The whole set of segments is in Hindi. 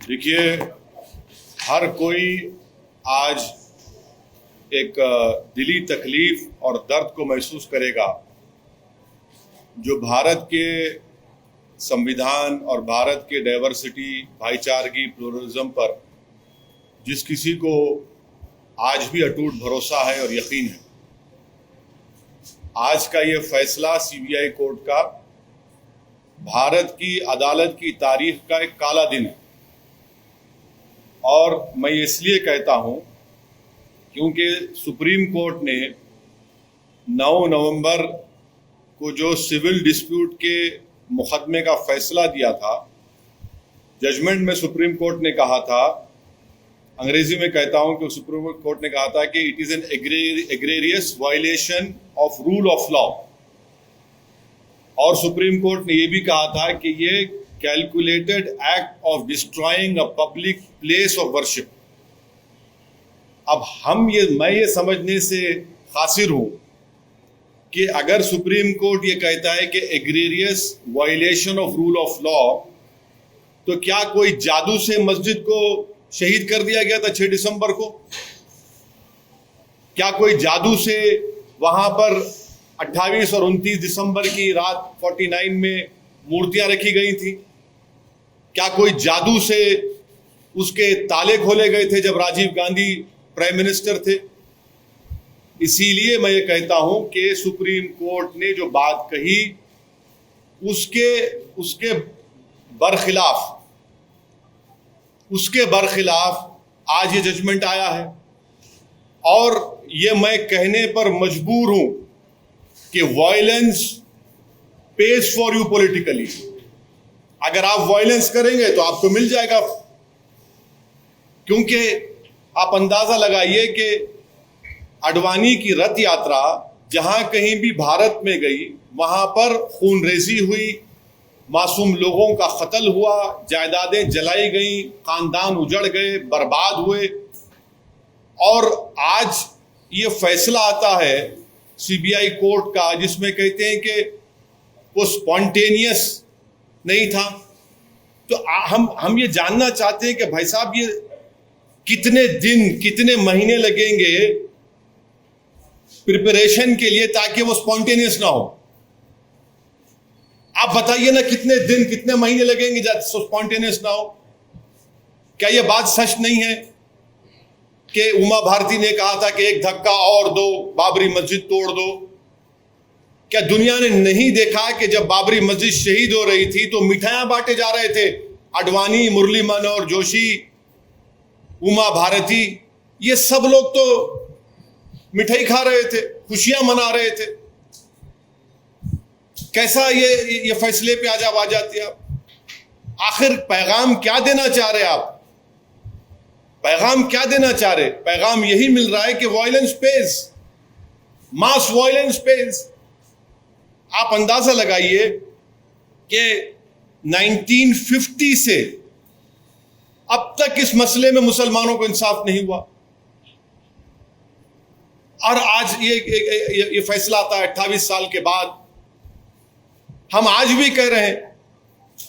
देखिए, हर कोई आज एक दिली तकलीफ और दर्द को महसूस करेगा जो भारत के संविधान और भारत के डाइवर्सिटी, भाईचारगी, प्लुरलिज्म पर जिस किसी को आज भी अटूट भरोसा है और यकीन है, आज का ये फैसला सीबीआई कोर्ट का भारत की अदालत की तारीख का एक काला दिन है। और मैं इसलिए कहता हूं क्योंकि सुप्रीम कोर्ट ने 9 नवंबर को जो सिविल डिस्प्यूट के मुकदमे का फैसला दिया था, जजमेंट में सुप्रीम कोर्ट ने कहा था, अंग्रेजी में कहता हूं कि सुप्रीम कोर्ट ने कहा था कि it is an egregious violation of rule of law. और सुप्रीम कोर्ट ने यह भी कहा था कि ये calculated act of destroying a public place of worship. अब मैं ये समझने से कासिर हूं कि अगर सुप्रीम कोर्ट ये कहता है कि egregious violation of rule of law, तो क्या कोई जादू से मस्जिद को शहीद कर दिया गया था 6 दिसंबर को? क्या कोई जादू से वहां पर 28 और 29 दिसंबर की रात 49 में मूर्तियां रखी गई थी? क्या कोई जादू से उसके ताले खोले गए थे जब राजीव गांधी प्राइम मिनिस्टर थे? इसीलिए मैं ये कहता हूं कि सुप्रीम कोर्ट ने जो बात कही उसके बरखिलाफ आज ये जजमेंट आया है। और ये मैं कहने पर मजबूर हूं कि violence page for you politically. अगर आप वायलेंस करेंगे तो आपको मिल जाएगा, क्योंकि आप अंदाजा लगाइए कि अडवाणी की रथ यात्रा जहां कहीं भी भारत में गई, वहां पर खूनरेजी हुई, मासूम लोगों का कत्ल हुआ, जायदादें जलाई गई, खानदान उजड़ गए, बर्बाद हुए। और आज ये फैसला आता है सीबीआई कोर्ट का जिसमें कहते हैं कि वो स्पॉन्टेनियस नहीं था। तो हम ये जानना चाहते हैं कि भाई साहब, ये कितने दिन, कितने महीने लगेंगे प्रिपरेशन के लिए ताकि वो स्पॉन्टेनियस ना हो? आप बताइए ना, कितने दिन, कितने महीने लगेंगे स्पॉन्टेनियस ना हो? क्या ये बात सच नहीं है कि उमा भारती ने कहा था कि एक धक्का और दो, बाबरी मस्जिद तोड़ दो? क्या दुनिया ने नहीं देखा कि जब बाबरी मस्जिद शहीद हो रही थी तो मिठाइयां बांटे जा रहे थे? अडवाणी, मुरली मनोहर जोशी, उमा भारती, ये सब लोग तो मिठाई खा रहे थे, खुशियां मना रहे थे। कैसा ये फैसले पे आ जाती है आप? आखिर पैगाम क्या देना चाह रहे आप? पैगाम क्या देना चाह रहे? पैगाम यही मिल रहा है कि वायलेंस पेज, मास वायलेंस पेज। आप अंदाजा लगाइए कि 1950 से अब तक इस मसले में मुसलमानों को इंसाफ नहीं हुआ, और आज ये फैसला आता है 28 साल के बाद। हम आज भी कह रहे हैं,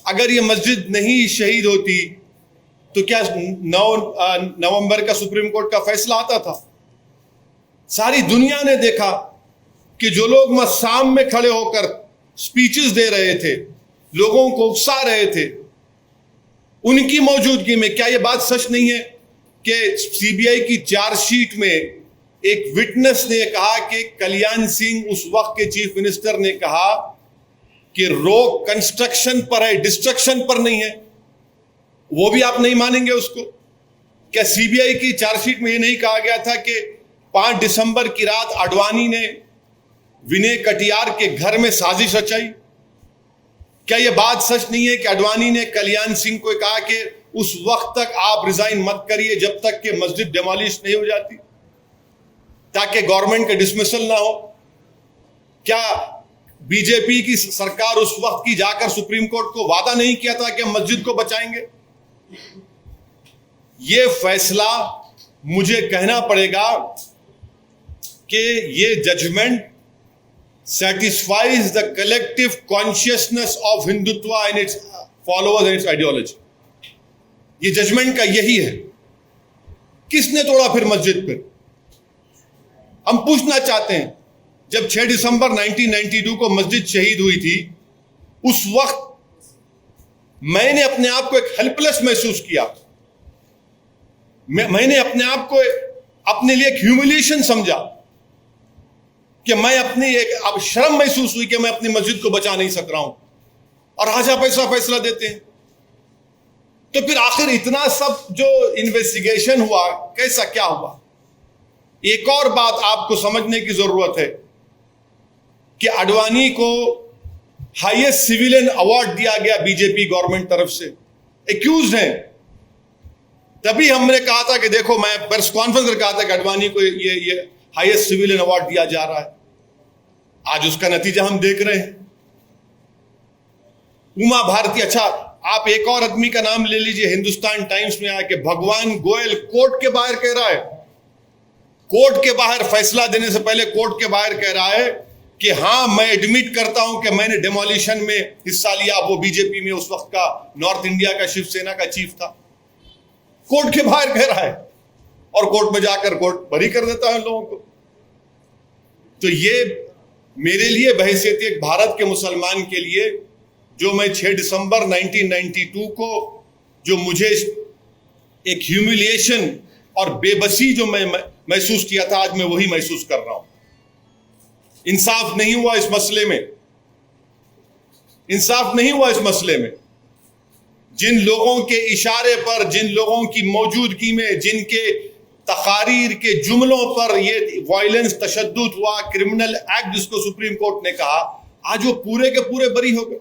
अगर ये मस्जिद नहीं शहीद होती तो क्या 9 नवंबर का सुप्रीम कोर्ट का फैसला आता था? सारी दुनिया ने देखा कि जो लोग शाम में खड़े होकर स्पीचेस दे रहे थे, लोगों को उकसा रहे थे, उनकी मौजूदगी में क्या यह बात सच नहीं है कि सीबीआई की चार्जशीट में एक विटनेस ने कहा कि कल्याण सिंह, उस वक्त के चीफ मिनिस्टर, ने कहा कि रोक कंस्ट्रक्शन पर है, डिस्ट्रक्शन पर नहीं है? वो भी आप नहीं मानेंगे उसको? क्या सीबीआई की चार्जशीट में यह नहीं कहा गया था कि 5 दिसंबर की रात अडवाणी ने विनय कटियार के घर में साजिश रचाई? क्या यह बात सच नहीं है कि अडवाणी ने कल्याण सिंह को कहा कि उस वक्त तक आप रिजाइन मत करिए जब तक कि मस्जिद डिमोलिश नहीं हो जाती, ताकि गवर्नमेंट का डिसमिसल ना हो? क्या बीजेपी की सरकार उस वक्त की जाकर सुप्रीम कोर्ट को वादा नहीं किया था कि हम मस्जिद को बचाएंगे? ये फैसला, मुझे कहना पड़ेगा कि ये judgement satisfies the collective consciousness of Hindutva and its followers and its ideology. ये जजमेंट का यही है। किसने तोड़ा फिर मस्जिद पर? हम पूछना चाहते हैं, जब 6 दिसंबर 1992 को मस्जिद शहीद हुई थी, उस वक्त मैंने अपने आप को एक हेल्पलेस महसूस किया। मैंने अपने आप को अपने लिए एक ह्यूमिलिएशन समझा कि मैं अपनी एक अब शर्म महसूस हुई कि मैं अपनी मस्जिद को बचा नहीं सक रहा हूं, और राजा पैसा फैसला देते हैं। तो फिर आखिर इतना सब जो इन्वेस्टिगेशन हुआ, कैसा क्या हुआ? एक और बात आपको समझने की जरूरत है कि आडवाणी को हाईएस्ट सिविलियन अवार्ड दिया गया बीजेपी गवर्नमेंट तरफ से, एक्यूज हैं। तभी हमने कहा था कि देखो, मैं प्रेस कॉन्फ्रेंस में कहा था कि आडवाणी को ये हाईएस्ट सिविलियन अवार्ड दिया जा रहा है। आज उसका नतीजा हम देख रहे हैं। उमा भारती, अच्छा आप एक और आदमी का नाम ले लीजिए, हिंदुस्तान टाइम्स में आया कि भगवान गोयल कोर्ट के बाहर कह रहा है, कोर्ट के बाहर फैसला देने से पहले कोर्ट के बाहर कह रहा है कि हां, मैं एडमिट करता हूं कि मैंने डेमोलिशन में हिस्सा लिया। वो बीजेपी में उस वक्त का नॉर्थ इंडिया का शिवसेना का चीफ था। कोर्ट के बाहर कह रहा है और कोर्ट में जाकर कोर्ट बरी कर देता है लोगों को। तो ये मेरे लिए बहैसियत एक भारत के मुसलमान के लिए, जो मैं 6 दिसंबर 1992 को जो मुझे एक ह्यूमिलिएशन और बेबसी जो मैं महसूस किया था, आज मैं वही महसूस कर रहा हूं। इंसाफ नहीं हुआ इस मसले में, इंसाफ नहीं हुआ इस मसले में। जिन लोगों के इशारे पर, जिन लोगों की मौजूदगी में, जिनके तकारीर के जुमलों पर ये वायलेंस, तशद्दुद हुआ, क्रिमिनल एक्ट जिसको सुप्रीम कोर्ट ने कहा, आज वो पूरे के पूरे बरी हो गए।